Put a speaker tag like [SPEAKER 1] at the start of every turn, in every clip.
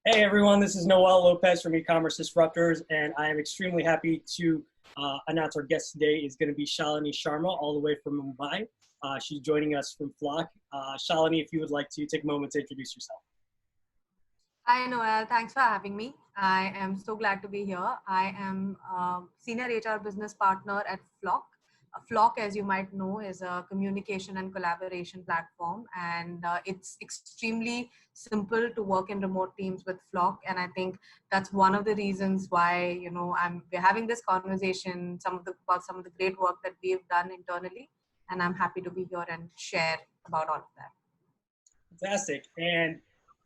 [SPEAKER 1] Hey everyone, this is Noel Lopez from Ecommerce Disruptors, and I am extremely happy to announce our guest today is going to be Shalini Sharma, all the way from Mumbai. She's joining us from Flock. Shalini, if you would like to take a moment to introduce yourself.
[SPEAKER 2] Hi Noel, thanks for having me. I am so glad to be here. I am Senior HR Business Partner at Flock. Flock, as you might know, is a communication and collaboration platform, and it's extremely simple to work in remote teams with Flock. And I think that's one of the reasons why we're having this conversation. About some of the great work that we've done internally, and I'm happy to be here and share about all of that.
[SPEAKER 1] Fantastic. And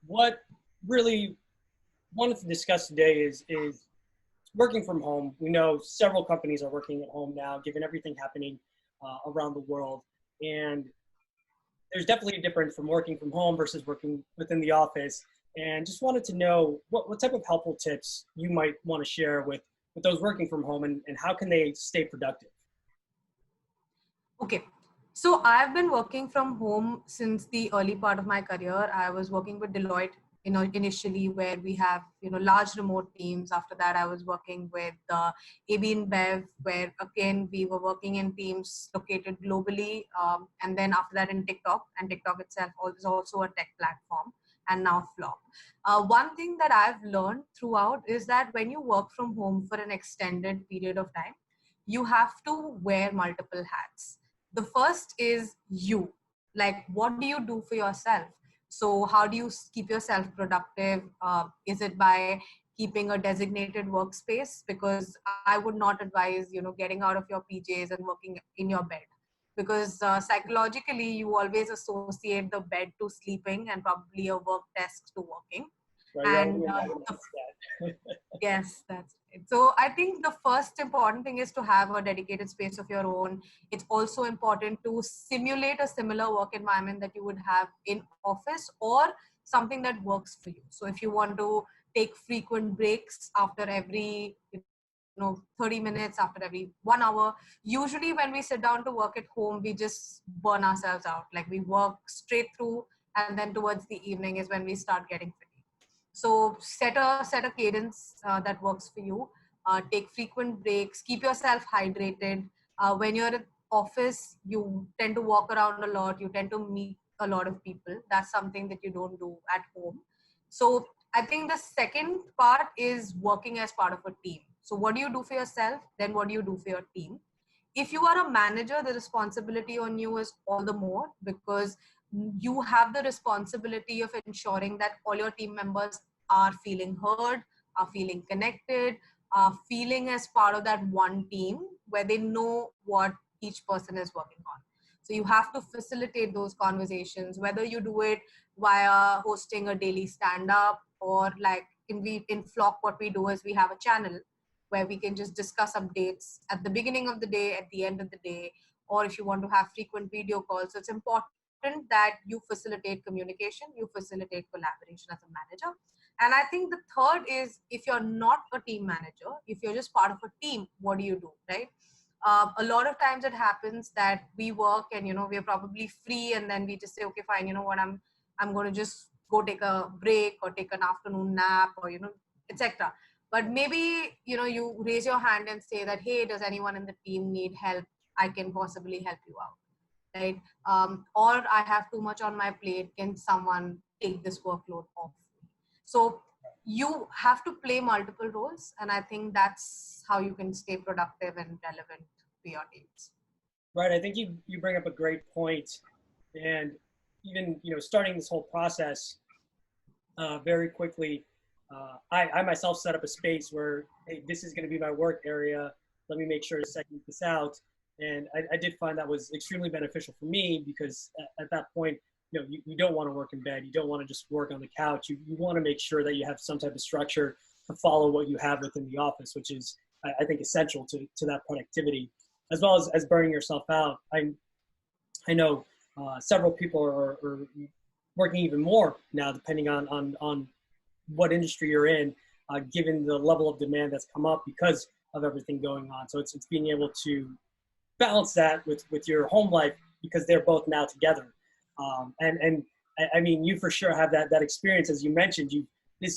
[SPEAKER 1] what really wanted to discuss today is working from home. We know several companies are working at home now, given everything happening around the world. And there's definitely a difference from working from home versus working within the office. And just wanted to know what type of helpful tips you might want to share with those working from home, and how can they stay productive?
[SPEAKER 2] Okay. So I've been working from home since the early part of my career. I was working with Deloitte, initially, where we have, large remote teams. After that, I was working with AB InBev, where again, we were working in teams located globally. And then after that in TikTok, and TikTok itself is also a tech platform, and now Flock. One thing that I've learned throughout is that when you work from home for an extended period of time, you have to wear multiple hats. The first is you. Like, what do you do for yourself? So how do you keep yourself productive? Is it by keeping a designated workspace? Because I would not advise, getting out of your PJs and working in your bed. Because psychologically, you always associate the bed to sleeping and probably a work desk to working.
[SPEAKER 1] Right,
[SPEAKER 2] And yes, that's it. So I think the first important thing is to have a dedicated space of your own. It's also important to simulate a similar work environment that you would have in office, or something that works for you. So if you want to take frequent breaks after every 30 minutes, after every 1 hour, usually when we sit down to work at home, we just burn ourselves out. Like, we work straight through, and then towards the evening is when we start getting fatigued. So set a cadence that works for you. Take frequent breaks. Keep yourself hydrated. When you're at office, you tend to walk around a lot. You tend to meet a lot of people. That's something that you don't do at home. So I think the second part is working as part of a team. So what do you do for yourself? Then what do you do for your team? If you are a manager, the responsibility on you is all the more, because you have the responsibility of ensuring that all your team members are feeling heard, are feeling connected, are feeling as part of that one team where they know what each person is working on. So you have to facilitate those conversations, whether you do it via hosting a daily stand-up, or like in Flock, what we do is we have a channel where we can just discuss updates at the beginning of the day, at the end of the day, or if you want to have frequent video calls. So it's important that you facilitate communication, you facilitate collaboration as a manager. And I think the third is, if you're not a team manager, if you're just part of a team, what do you do, right? A lot of times it happens that we work and, we're probably free, and then we just say, okay, fine, you know what, I'm going to just go take a break or take an afternoon nap, or, etc. But maybe, you raise your hand and say that, hey, does anyone in the team need help? I can possibly help you out. Right? Or I have too much on my plate. Can someone take this workload off me? So you have to play multiple roles. And I think that's how you can stay productive and relevant to your teams.
[SPEAKER 1] Right. I think you bring up a great point. And even, starting this whole process very quickly, I myself set up a space where, hey, this is going to be my work area. Let me make sure to segment this out. And I did find that was extremely beneficial for me, because at that point, you don't want to work in bed. You don't want to just work on the couch. You want to make sure that you have some type of structure to follow what you have within the office, which is, I think, essential to that productivity, as well as burning yourself out. I know several people are working even more now, depending on what industry you're in, given the level of demand that's come up because of everything going on. So it's being able to balance that with your home life, because they're both now together. And I mean, you for sure have that experience. As you mentioned,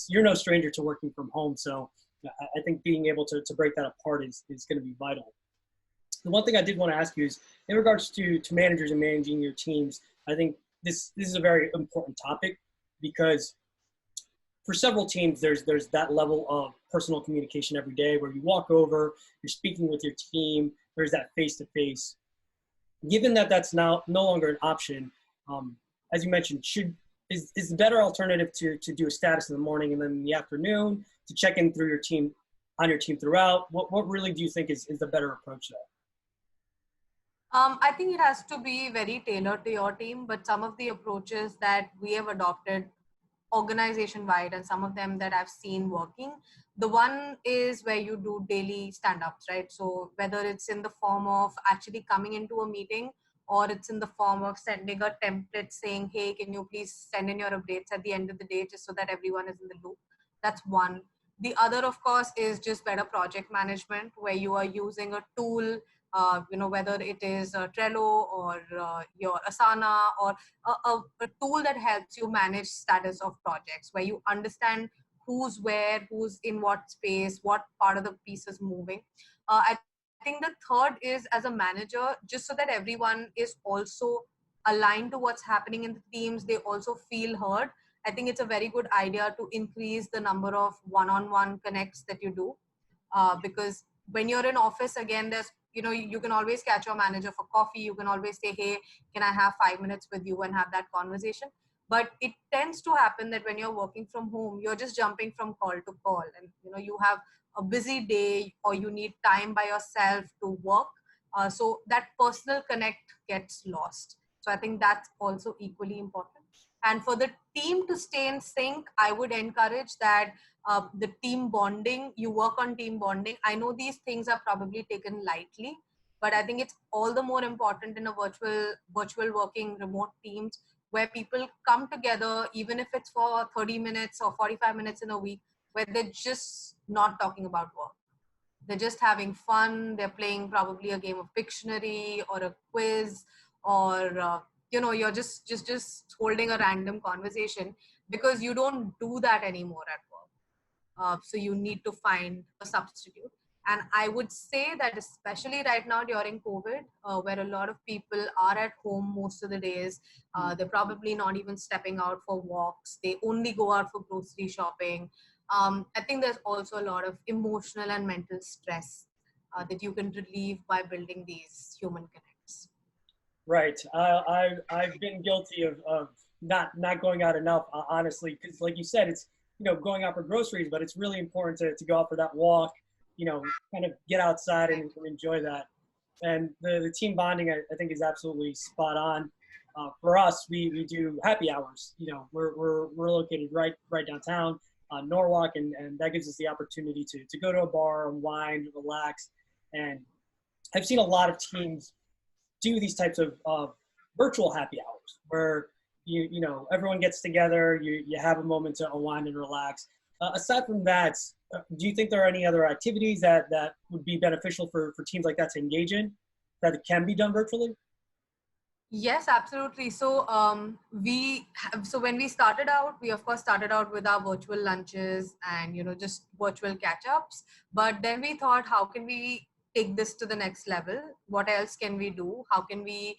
[SPEAKER 1] you're no stranger to working from home. So I think being able to break that apart is going to be vital. The one thing I did want to ask you is in regards to managers and managing your teams. I think this is a very important topic because for several teams, there's that level of personal communication every day where you walk over, you're speaking with your team, there's that face-to-face. Given that that's now no longer an option, as you mentioned, is the better alternative to do a status in the morning and then in the afternoon to check in through your team on your team throughout? What really do you think is the better approach there?
[SPEAKER 2] I think it has to be very tailored to your team, but some of the approaches that we have adopted organization wide and some of them that I've seen working, the one is where you do daily stand-ups, right? So whether it's in the form of actually coming into a meeting or it's in the form of sending a template saying, hey, can you please send in your updates at the end of the day just so that everyone is in the loop. That's one. The other, of course, is just better project management where you are using a tool, whether it is Trello or your Asana or a tool that helps you manage status of projects where you understand who's where, who's in what space, what part of the piece is moving. I think the third is as a manager, just so that everyone is also aligned to what's happening in the teams, they also feel heard. I think it's a very good idea to increase the number of one-on-one connects that you do. Because when you're in office, again, there's, you can always catch your manager for coffee. You can always say, hey, can I have 5 minutes with you and have that conversation? But it tends to happen that when you're working from home, you're just jumping from call to call and, you have a busy day or you need time by yourself to work. So that personal connect gets lost. So I think that's also equally important. And for the team to stay in sync, I would encourage that the team bonding, you work on team bonding. I know these things are probably taken lightly, but I think it's all the more important in a virtual working remote teams where people come together, even if it's for 30 minutes or 45 minutes in a week, where they're just not talking about work. They're just having fun. They're playing probably a game of Pictionary or a quiz, or you're just holding a random conversation, because you don't do that anymore at work. So you need to find a substitute. And I would say that especially right now during COVID, where a lot of people are at home most of the days, they're probably not even stepping out for walks. They only go out for grocery shopping. I think there's also a lot of emotional and mental stress that you can relieve by building these human connects.
[SPEAKER 1] Right. I've been guilty of not going out enough, honestly, because like you said, it's, going out for groceries, but it's really important to go out for that walk, kind of get outside and enjoy that. And the team bonding, I think, is absolutely spot on. For us, we do happy hours. We're located right downtown, Norwalk, and that gives us the opportunity to go to a bar, unwind, relax. And I've seen a lot of teams do these types of virtual happy hours where everyone gets together, you have a moment to unwind and relax. Aside from that, do you think there are any other activities that would be beneficial for teams like that to engage in that can be done virtually?
[SPEAKER 2] Yes, absolutely. So when we started out, we of course started out with our virtual lunches and just virtual catch-ups. But then we thought, how can we take this to the next level? What else can we do? How can we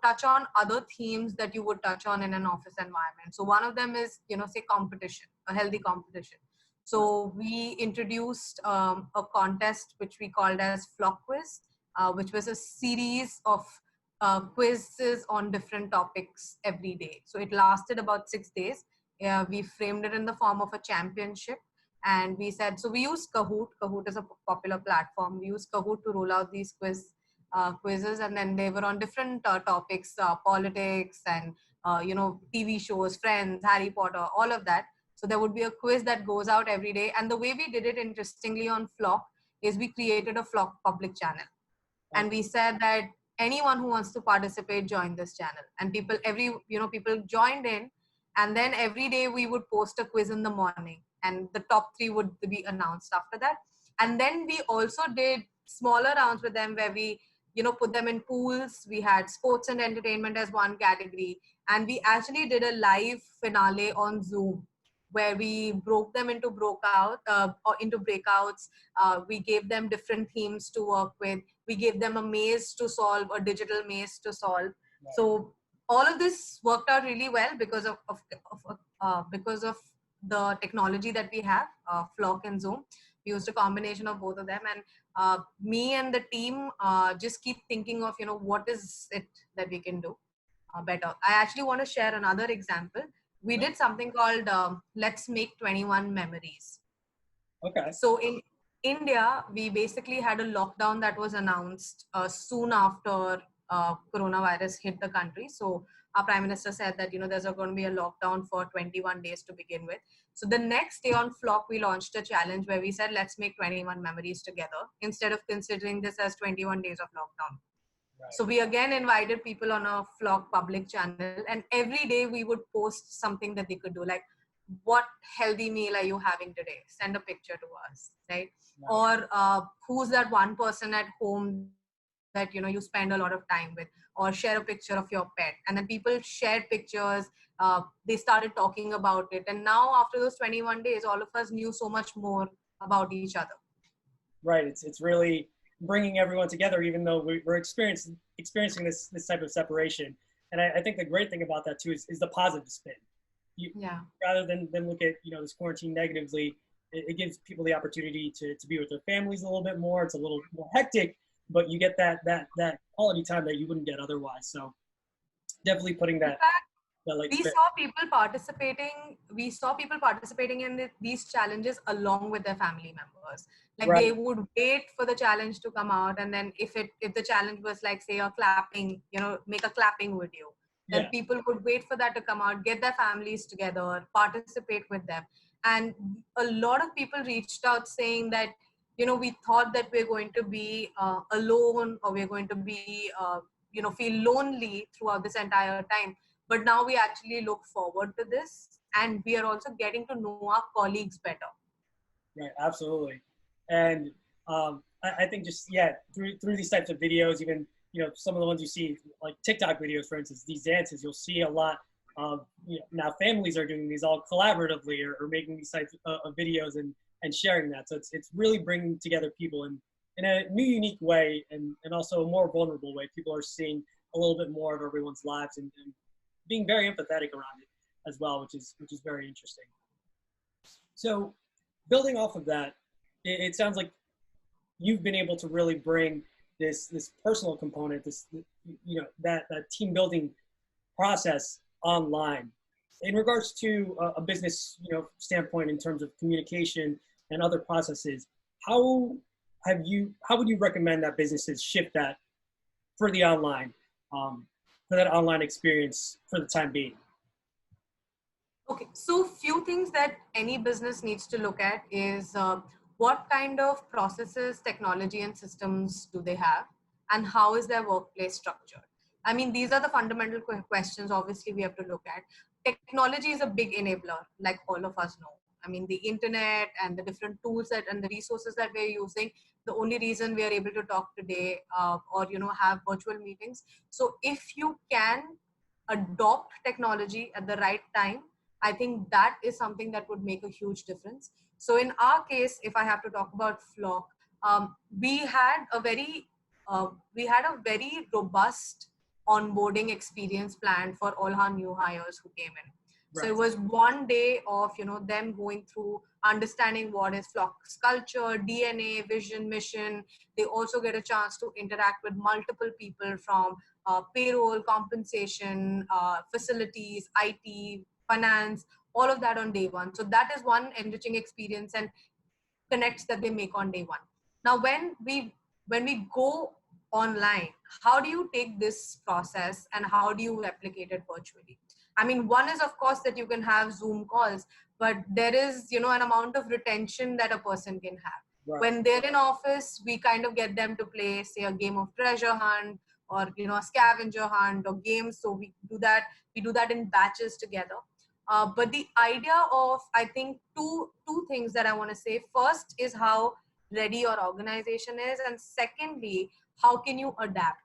[SPEAKER 2] touch on other themes that you would touch on in an office environment? So one of them is say competition, a healthy competition. So we introduced a contest which we called as Flock Quiz, which was a series of quizzes on different topics every day. So it lasted about 6 days. We framed it in the form of a championship. And we said, so we use Kahoot. Kahoot is a popular platform. We use Kahoot to roll out these quizzes. And then they were on different topics, politics and, TV shows, Friends, Harry Potter, all of that. So there would be a quiz that goes out every day. And the way we did it, interestingly, on Flock is we created a Flock public channel. And we said that anyone who wants to participate, join this channel. And people joined in. And then every day we would post a quiz in the morning. And the top 3 would be announced after that. And then we also did smaller rounds with them where we, put them in pools. We had sports and entertainment as one category. And we actually did a live finale on Zoom. where we broke them into into breakouts. We gave them different themes to work with. We gave them a maze to solve, a digital maze to solve.
[SPEAKER 1] Right.
[SPEAKER 2] So all of this worked out really well because of the technology that we have, Flock and Zoom. We used a combination of both of them, and me and the team just keep thinking of, what is it that we can do better. I actually want to share another example. We did something called Let's Make 21 Memories.
[SPEAKER 1] Okay.
[SPEAKER 2] So in India, we basically had a lockdown that was announced soon after coronavirus hit the country. So our prime minister said that, there's going to be a lockdown for 21 days to begin with. So the next day on Flock, we launched a challenge where we said, let's make 21 memories together instead of considering this as 21 days of lockdown.
[SPEAKER 1] Right.
[SPEAKER 2] So we again invited people on a Flock public channel, and every day we would post something that they could do, like, what healthy meal are you having today? Send a picture to us, right? Or who's that one person at home that you spend a lot of time with, or share a picture of your pet. And then people shared pictures. They started talking about it, and now after those 21 days, all of us knew so much more about each other.
[SPEAKER 1] Right. It's really bringing everyone together, even though we're experiencing this type of separation. And I think the great thing about that too is the positive spin. Rather than look at this quarantine negatively, it gives people the opportunity to be with their families a little bit more. It's a little more hectic, but you get that quality time that you wouldn't get otherwise. So definitely putting that.
[SPEAKER 2] We saw people participating in these challenges along with their family members. Like They would wait for the challenge to come out, and then if the challenge was like, say, a clapping, make a clapping video, then people would wait for that to come out, get their families together, participate with them. And a lot of people reached out saying that, we thought that we're going to be alone, or we're going to be, feel lonely throughout this entire time. But now we actually look forward to this, and we are also getting to know our colleagues better.
[SPEAKER 1] Right, absolutely. And I think just, through these types of videos, even, some of the ones you see, like TikTok videos, for instance, these dances, you'll see a lot of, now families are doing these all collaboratively or making these types of videos and sharing that. So it's really bringing together people in a new, unique way, and also a more vulnerable way. People are seeing a little bit more of everyone's lives and being very empathetic around it as well, which is very interesting. So building off of that, it sounds like you've been able to really bring this personal component, that team building process online. In regards to a business standpoint, in terms of communication and other processes, how would you recommend that businesses shift that for the online, for that online experience for the time being?
[SPEAKER 2] Okay, so few things that any business needs to look at is what kind of processes, technology, and systems do they have, and how is their workplace structured? I mean, these are the fundamental questions obviously we have to look at. Technology is a big enabler, like all of us know. I mean, the internet and the different tools and the resources that we're using, the only reason we are able to talk today or have virtual meetings. So if you can adopt technology at the right time, I think that is something that would make a huge difference. So in our case, if I have to talk about Flock, we had a very robust onboarding experience planned for all our new hires who came in. Right. So it was one day of them going through understanding what is Flock's culture, DNA, vision, mission. They also get a chance to interact with multiple people from payroll, compensation, facilities, IT, finance, all of that on day one. So that is one enriching experience and connects that they make on day one. Now, when we go online, how do you take this process and how do you replicate it virtually? I mean, one is, of course, that you can have Zoom calls, but there is, an amount of retention that a person can have. Right. When they're in office, we kind of get them to play, say, a game of treasure hunt or, a scavenger hunt or games. So we do that in batches together. But the idea of, I think, two things that I want to say. First is how ready your organization is. And secondly, how can you adapt?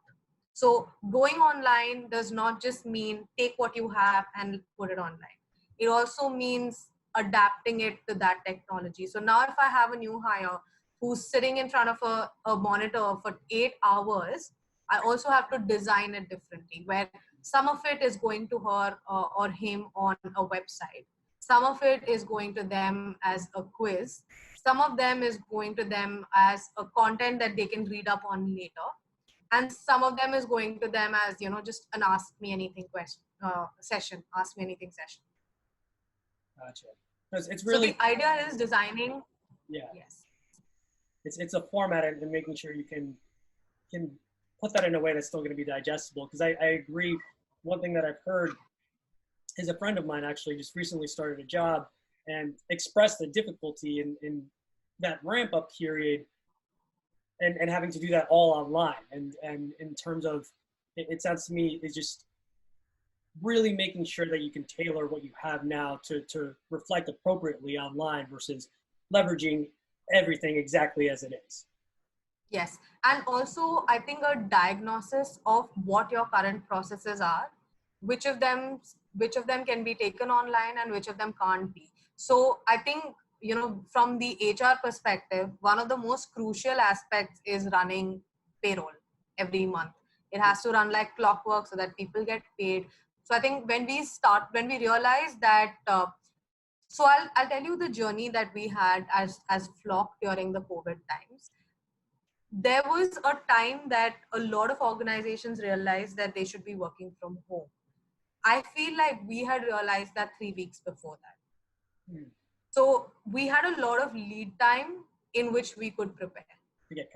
[SPEAKER 2] So going online does not just mean take what you have and put it online. It also means adapting it to that technology. So now if I have a new hire who's sitting in front of a monitor for 8 hours, I also have to design it differently, where some of it is going to her or him on a website. Some of it is going to them as a quiz. Some of them is going to them as a content that they can read up on later. And some of them is going to them as, just an ask me anything session, ask me anything session.
[SPEAKER 1] Gotcha. It's
[SPEAKER 2] So
[SPEAKER 1] really,
[SPEAKER 2] the idea is designing.
[SPEAKER 1] yeah,
[SPEAKER 2] Yes.
[SPEAKER 1] it's a format and making sure you can put that in a way that's still going to be digestible. Because I agree. One thing that I've heard is a friend of mine actually just recently started a job and expressed the difficulty in that ramp up period and having to do that all online. And in terms of, it sounds to me, is just really making sure that you can tailor what you have now to reflect appropriately online versus leveraging everything exactly as it is.
[SPEAKER 2] Yes. And also, I think a diagnosis of what your current processes are, which of them can be taken online and which of them can't be. So I think, from the HR perspective, one of the most crucial aspects is running payroll every month. It has to run like clockwork so that people get paid. So I think when we realize that, so I'll tell you the journey that we had as Flock during the COVID times. There was a time that a lot of organizations realized that they should be working from home. I feel like we had realized that 3 weeks before that.
[SPEAKER 1] Hmm.
[SPEAKER 2] So we had a lot of lead time in which we could prepare.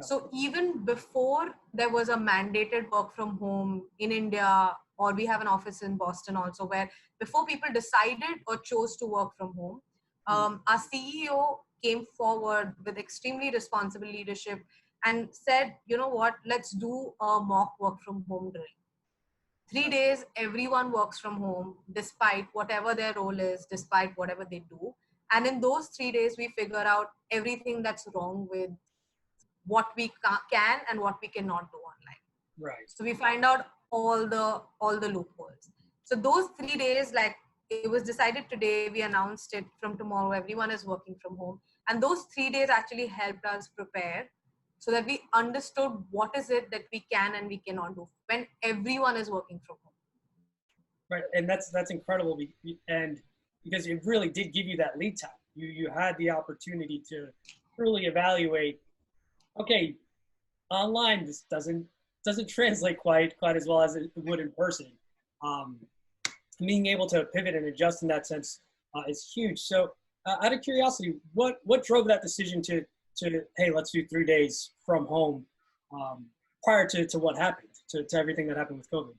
[SPEAKER 2] So even before there was a mandated work from home in India, or we have an office in Boston also, where before people decided or chose to work from home, our CEO came forward with extremely responsible leadership and said, you know what, let's do a mock work from home drill. 3 days, everyone works from home, despite whatever their role is, despite whatever they do. And in those 3 days, we figure out everything that's wrong with what we can and what we cannot do online.
[SPEAKER 1] Right.
[SPEAKER 2] So we find out all the loopholes. So those 3 days, like, it was decided today, we announced it, from tomorrow everyone is working from home, and those 3 days actually helped us prepare so that we understood what is it that we can and we cannot do when everyone is working from home.
[SPEAKER 1] Right, and that's incredible, and because it really did give you that lead time. You had the opportunity to truly evaluate. Okay, online this doesn't translate quite as well as it would in person. Um, Being able to pivot and adjust in that sense is huge. So, out of curiosity, what drove that decision to hey, let's do 3 days from home prior to what happened, to everything that happened with COVID?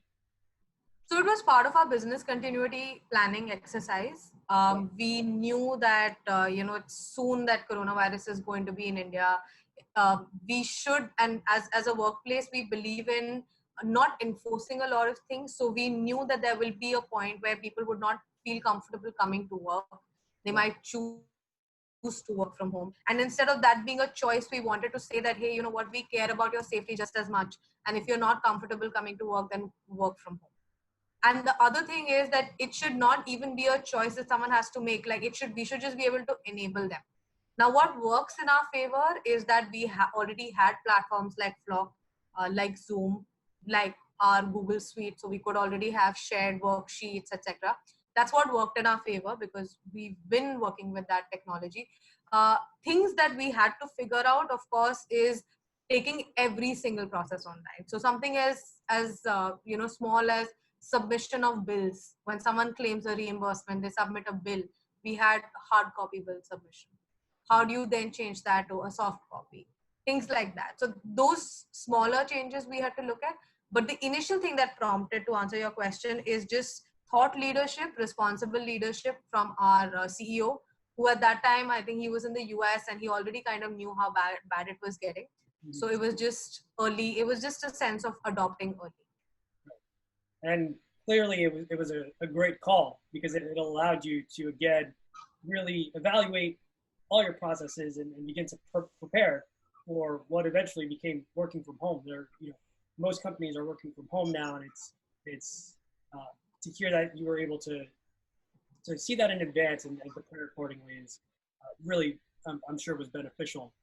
[SPEAKER 2] So it was part of our business continuity planning exercise. We knew that, it's soon that coronavirus is going to be in India. We should, and as a workplace, we believe in not enforcing a lot of things. So we knew that there will be a point where people would not feel comfortable coming to work. They might choose to work from home. And instead of that being a choice, we wanted to say that, hey, you know what, we care about your safety just as much. And if you're not comfortable coming to work, then work from home. And the other thing is that it should not even be a choice that someone has to make. Like, we should just be able to enable them. Now, what works in our favor is that we already had platforms like Flock, like Zoom, like our Google Suite. So we could already have shared worksheets, etc. That's what worked in our favor because we've been working with that technology. Things that we had to figure out, of course, is taking every single process online. So something as small as submission of bills. When someone claims a reimbursement, they submit a bill. We had hard copy bill submission. How do you then change that to a soft copy? Things like that. So those smaller changes we had to look at. But the initial thing that prompted, to answer your question, is just thought leadership, responsible leadership from our CEO, who at that time, I think he was in the US and he already kind of knew how bad it was getting. So it was just early. It was just a sense of adopting early.
[SPEAKER 1] And clearly it was a great call because it allowed you to, again, really evaluate all your processes and begin to prepare for what eventually became working from home. Most companies are working from home now, and it's to hear that you were able to to see that in advance and prepare accordingly is really, I'm sure was beneficial.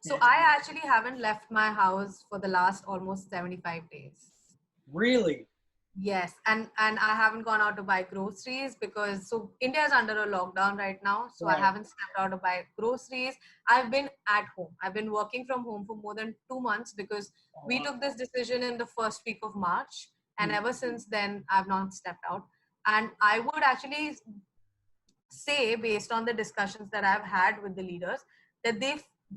[SPEAKER 2] So
[SPEAKER 1] And
[SPEAKER 2] I actually haven't left my house for the last almost 75 days.
[SPEAKER 1] really,
[SPEAKER 2] Yes, and I haven't gone out to buy groceries because so India is under a lockdown right now, so I
[SPEAKER 1] right.
[SPEAKER 2] haven't stepped out to buy groceries. I've been at home. I've been working from home for more than 2 months because we took this decision in the first week of March, and ever since then I've not stepped out. And I would actually say, based on the discussions that I've had with the leaders, that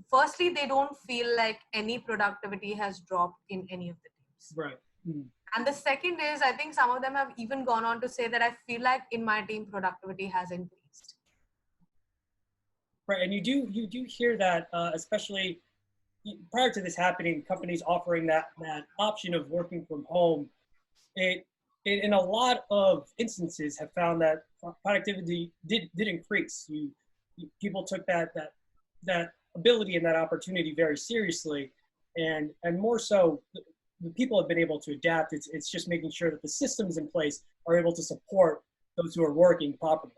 [SPEAKER 2] firstly they don't feel like any productivity has dropped in any of the teams.
[SPEAKER 1] Right. Mm.
[SPEAKER 2] And the second is, I think some of them have even gone on to say that I feel like in my team productivity has increased.
[SPEAKER 1] Right, and you do hear that, especially prior to this happening, companies offering that option of working from home. It in a lot of instances have found that productivity did increase. People took that ability and that opportunity very seriously, and more so, the people have been able to adapt. It's just making sure that the systems in place are able to support those who are working properly.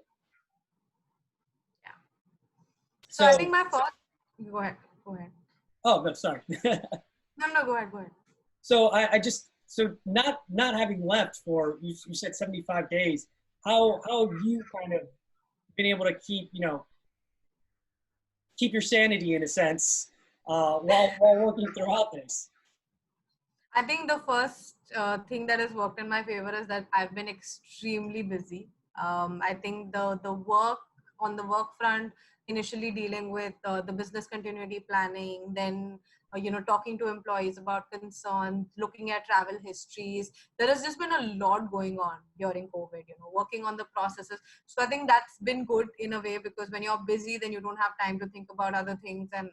[SPEAKER 2] Yeah. So I think
[SPEAKER 1] So,
[SPEAKER 2] my first, go ahead.
[SPEAKER 1] oh no, sorry.
[SPEAKER 2] No, go ahead.
[SPEAKER 1] So I just, so not having left for, you said 75 days, how have you kind of been able to keep, keep your sanity in a sense, while working throughout this?
[SPEAKER 2] I think the first thing that has worked in my favor is that I've been extremely busy. I think the work on the work front, initially dealing with the business continuity planning, then talking to employees about concerns, looking at travel histories. There has just been a lot going on during COVID. Working on the processes. So I think that's been good in a way, because when you're busy, then you don't have time to think about other things and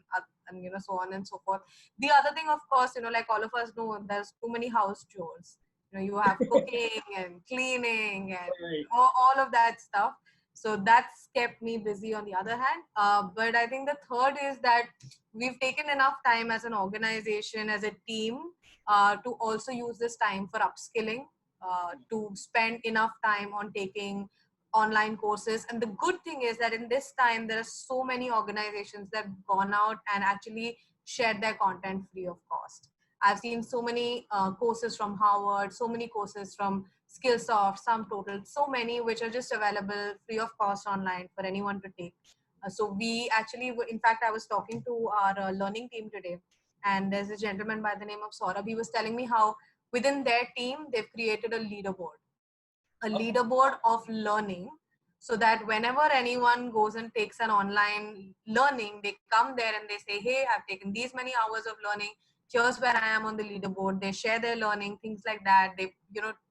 [SPEAKER 2] so on and so forth. The other thing, of course, like all of us know, there's too many house chores. You have cooking and cleaning and
[SPEAKER 1] Right.
[SPEAKER 2] all of that stuff. So that's kept me busy on the other hand. But I think the third is that we've taken enough time as an organization, as a team, to also use this time for upskilling, to spend enough time on taking online courses. And the good thing is that in this time, there are so many organizations that have gone out and actually shared their content free of cost. I've seen so many courses from Harvard, so many courses from Skillsoft, SumTotal, so many which are just available free of cost online for anyone to take. So we actually, in fact, I was talking to our learning team today, and there's a gentleman by the name of Saurabh. He was telling me how within their team, they've created a leaderboard of learning, so that whenever anyone goes and takes an online learning, they come there and they say, hey, I've taken these many hours of learning. Here's where I am on the leaderboard. They share their learning, things like that. They,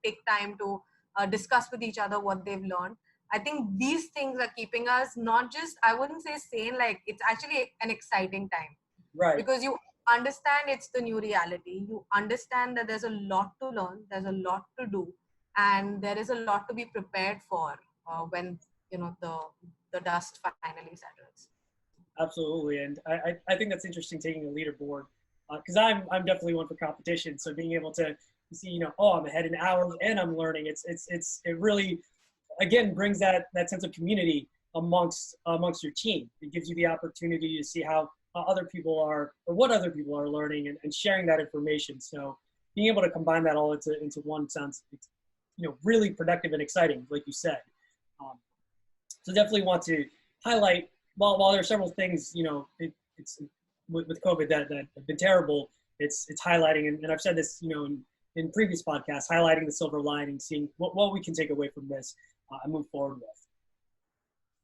[SPEAKER 2] take time to discuss with each other what they've learned. I think these things are keeping us not just, I wouldn't say sane, like it's actually an exciting time,
[SPEAKER 1] Right.
[SPEAKER 2] because you understand it's the new reality. You understand that there's a lot to learn, there's a lot to do, and there is a lot to be prepared for when the dust finally settles.
[SPEAKER 1] Absolutely, and I think that's interesting, taking a leaderboard, because I'm definitely one for competition. So being able to see, oh, I'm ahead in hours and I'm learning. It really, again, brings that sense of community amongst your team. It gives you the opportunity to see how other people are, or what other people are learning, and sharing that information. So being able to combine that all into one sounds, really productive and exciting, like you said. So definitely want to highlight, while there are several things, it's with COVID that have been terrible. It's highlighting, and I've said this, in previous podcasts, highlighting the silver lining, seeing what we can take away from this and move forward with.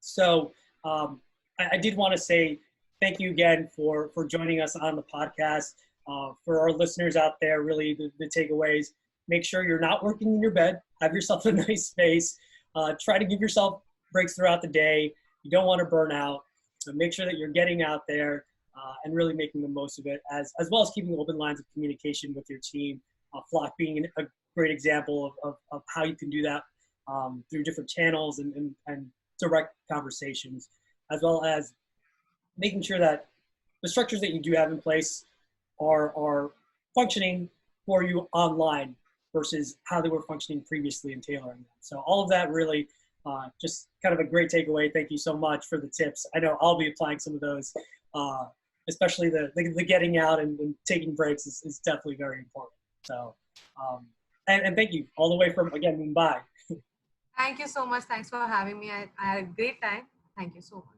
[SPEAKER 1] So I did want to say thank you again for joining us on the podcast. For our listeners out there, really the takeaways: make sure you're not working in your bed. Have yourself a nice space. Try to give yourself breaks throughout the day. You don't want to burn out. So make sure that you're getting out there and really making the most of it, as well as keeping open lines of communication with your team. Flock being a great example of how you can do that through different channels and direct conversations, as well as making sure that the structures that you do have in place are functioning for you online versus how they were functioning previously, and tailoring them. So all of that really just kind of a great takeaway. Thank you so much for the tips. I know I'll be applying some of those, especially the getting out and taking breaks is definitely very important. So, and thank you all the way from, again, Mumbai.
[SPEAKER 2] Thank you so much. Thanks for having me. I had a great time. Thank you so much.